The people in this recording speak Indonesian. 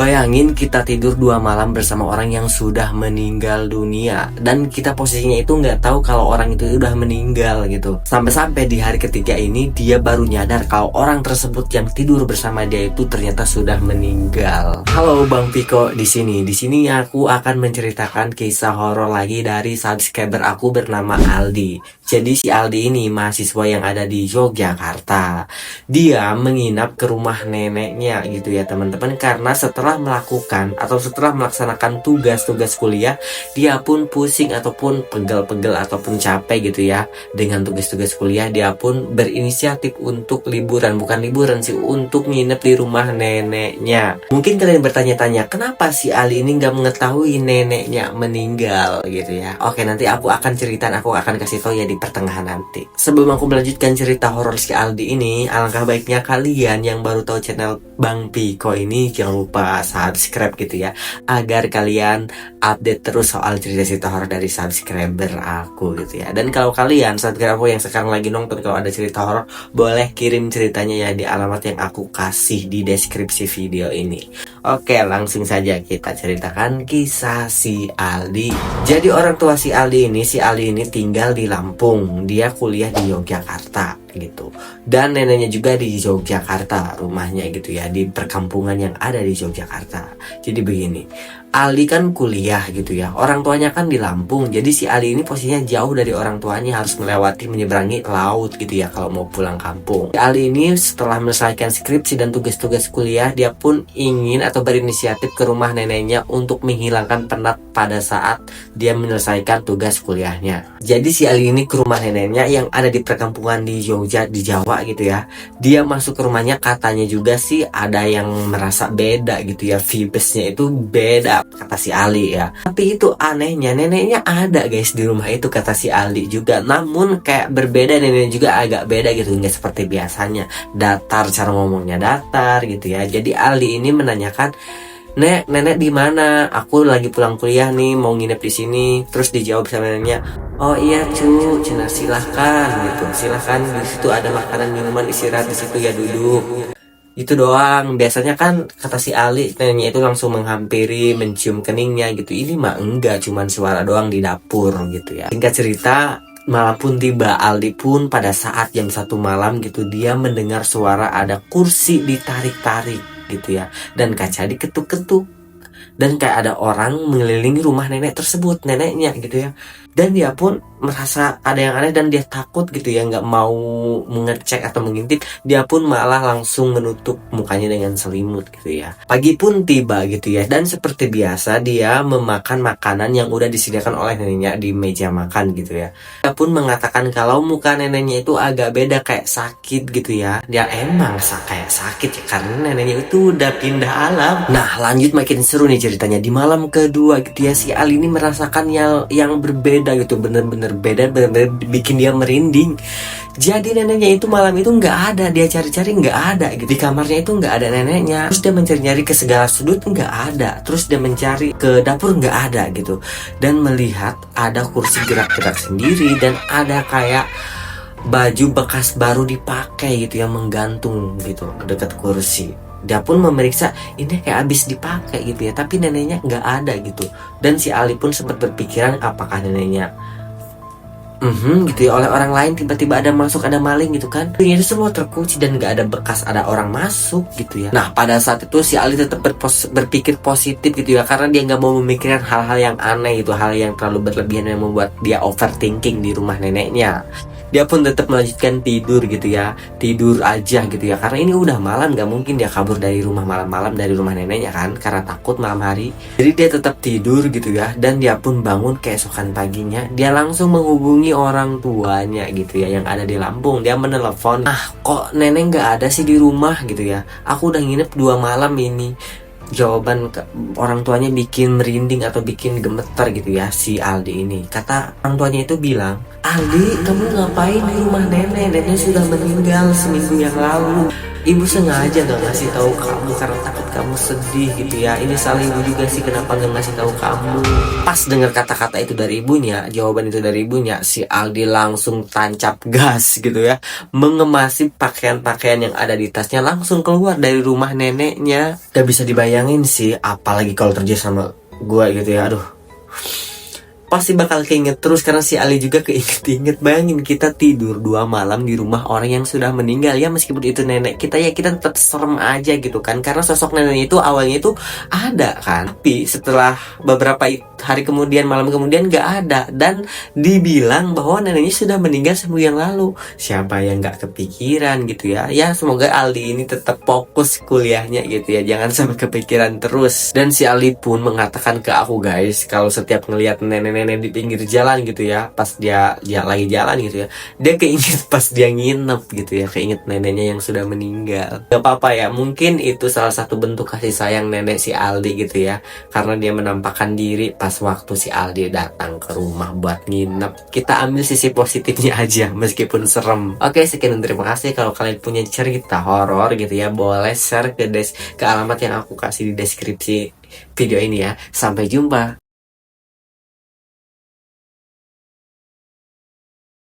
Bayangin kita tidur 2 malam bersama orang yang sudah meninggal dunia, dan kita posisinya itu nggak tahu kalau orang itu udah meninggal gitu. Sampai-sampai di hari ketiga ini dia baru nyadar kalau orang tersebut yang tidur bersama dia itu ternyata sudah meninggal. Halo Bang Piko di sini. Di sini aku akan menceritakan kisah horor lagi dari subscriber aku bernama Aldi. Jadi si Aldi ini mahasiswa yang ada di Yogyakarta. Dia menginap ke rumah neneknya gitu ya teman-teman, karena setelah melakukan atau setelah melaksanakan tugas-tugas kuliah, dia pun pusing ataupun pegel-pegel ataupun capek gitu ya dengan tugas-tugas kuliah. Dia pun berinisiatif untuk liburan, bukan liburan sih, untuk nginep di rumah neneknya. Mungkin kalian bertanya-tanya, kenapa si Ali ini nggak mengetahui neneknya meninggal gitu ya. Oke, nanti aku akan ceritain, aku akan kasih tahu ya di pertengahan nanti. Sebelum aku melanjutkan cerita horor si Aldi ini, alangkah baiknya kalian yang baru tahu channel Bang Piko ini jangan lupa subscribe gitu ya, agar kalian update terus soal cerita-cerita horor dari subscriber aku gitu ya. Dan kalau kalian subscriber aku yang sekarang lagi nonton, kalau ada cerita horor boleh kirim ceritanya ya di alamat yang aku kasih di deskripsi video ini. Oke, langsung saja kita ceritakan kisah si Aldi. Jadi orang tua si Aldi ini tinggal di Lampung, dia kuliah di Yogyakarta gitu. Dan neneknya juga di Yogyakarta rumahnya gitu ya, di perkampungan yang ada di Yogyakarta. Jadi begini, Ali kan kuliah gitu ya, orang tuanya kan di Lampung. Jadi si Ali ini posisinya jauh dari orang tuanya, harus melewati menyeberangi laut gitu ya kalau mau pulang kampung. Si Ali ini setelah menyelesaikan skripsi dan tugas-tugas kuliah, dia pun ingin atau berinisiatif ke rumah neneknya untuk menghilangkan penat pada saat dia menyelesaikan tugas kuliahnya. Jadi si Ali ini ke rumah neneknya yang ada di perkampungan di Jogja, di Jawa gitu ya. Dia masuk ke rumahnya, katanya juga sih ada yang merasa beda gitu ya, vibesnya itu beda kata si Ali ya. Tapi itu anehnya, neneknya ada guys di rumah itu kata si Ali juga. Namun kayak berbeda, neneknya juga agak beda gitu, nggak seperti biasanya. Datar, cara ngomongnya datar gitu ya. Jadi Ali ini menanyakan, "Nek, nenek di mana? Aku lagi pulang kuliah nih, mau nginep di sini." Terus dijawab sama neneknya, "Oh iya cu, cina silahkan gitu. Silahkan, di situ ada makanan minuman, istirahat di situ ya, duduk." Itu doang. Biasanya kan kata si Ali, neneknya itu langsung menghampiri, mencium keningnya gitu. Ini mah enggak, cuman suara doang di dapur gitu ya. Singkat cerita, malam pun tiba. Aldi pun pada saat jam 1 malam gitu, dia mendengar suara ada kursi ditarik-tarik gitu ya, dan kaca diketuk-ketuk, dan kayak ada orang mengelilingi rumah nenek tersebut, neneknya gitu ya. Dan dia pun merasa ada yang aneh dan dia takut gitu ya, nggak mau mengecek atau mengintip. Dia pun malah langsung menutup mukanya dengan selimut gitu ya. Pagi pun tiba gitu ya, dan seperti biasa dia memakan makanan yang udah disediakan oleh neneknya di meja makan gitu ya. Dia pun mengatakan kalau muka neneknya itu agak beda, kayak sakit gitu ya. Dia emang kayak sakit ya, karena neneknya itu udah pindah alam. Nah lanjut, makin seru nih ceritanya. Di malam kedua gitu ya, si Ali ini merasakan yang berbeda gitu, bener-bener beda, bener-bener bikin dia merinding. Jadi neneknya itu malam itu nggak ada, dia cari-cari nggak ada gitu. Di kamarnya itu nggak ada neneknya. Terus dia mencari-nyari ke segala sudut, nggak ada. Terus dia mencari ke dapur, nggak ada gitu. Dan melihat ada kursi gerak-gerak sendiri, dan ada kayak baju bekas baru dipakai gitu yang menggantung gitu dekat kursi. Dia pun memeriksa, ini kayak habis dipakai gitu ya, tapi neneknya nggak ada gitu. Dan si Ali pun sempat berpikiran, apakah neneknya gitu ya oleh orang lain, tiba-tiba ada masuk, ada maling gitu kan. Itu semua terkunci dan nggak ada bekas ada orang masuk gitu ya. Nah pada saat itu si Ali tetap berpikir positif gitu ya, karena dia nggak mau memikirkan hal-hal yang aneh gitu, hal yang terlalu berlebihan yang membuat dia overthinking di rumah neneknya. Dia pun tetap melanjutkan tidur gitu ya, tidur aja gitu ya, karena ini udah malam, gak mungkin dia kabur dari rumah malam-malam, dari rumah neneknya kan, karena takut malam hari. Jadi dia tetap tidur gitu ya. Dan dia pun bangun keesokan paginya, dia langsung menghubungi orang tuanya gitu ya yang ada di Lampung. Dia menelepon, kok nenek gak ada sih di rumah gitu ya, aku udah nginep 2 malam ini. Jawaban orang tuanya bikin merinding atau bikin gemeter gitu ya si Aldi ini. Kata orang tuanya itu bilang, "Aldi, kamu ngapain di rumah nenek? Nenek sudah meninggal seminggu yang lalu. Ibu sengaja gak ngasih tahu kamu karena takut kamu sedih gitu ya. Ini salah ibu juga sih, kenapa gak ngasih tahu kamu." Pas dengar kata-kata itu dari ibunya, jawaban itu dari ibunya, si Aldi langsung tancap gas gitu ya, mengemasi pakaian-pakaian yang ada di tasnya, langsung keluar dari rumah neneknya. Gak bisa dibayangin sih, apalagi kalau terjadi sama gua gitu ya. Aduh, pasti bakal keinget terus karena si Ali juga keinget-inget. Bayangin kita tidur 2 malam di rumah orang yang sudah meninggal ya, meskipun itu nenek kita ya, kita tetap serem aja gitu kan, karena sosok nenek itu awalnya itu ada kan, tapi setelah beberapa hari kemudian, malam kemudian gak ada, dan dibilang bahwa neneknya sudah meninggal seminggu yang lalu. Siapa yang gak kepikiran gitu ya. Ya semoga Aldi ini tetap fokus kuliahnya gitu ya, jangan sampai kepikiran terus. Dan si Ali pun mengatakan ke aku guys, kalau setiap ngelihat nenek-nenek di pinggir jalan gitu ya, pas dia lagi jalan gitu ya, dia keinget pas dia nginep gitu ya, keinget neneknya yang sudah meninggal. Gak apa-apa ya, mungkin itu salah satu bentuk kasih sayang nenek si Aldi gitu ya, karena dia menampakkan diri pas waktu si Aldi datang ke rumah buat nginep. Kita ambil sisi positifnya aja meskipun serem. Oke, sekian dan terima kasih. Kalau kalian punya cerita horor gitu ya, boleh share ke alamat yang aku kasih di deskripsi video ini ya. Sampai jumpa.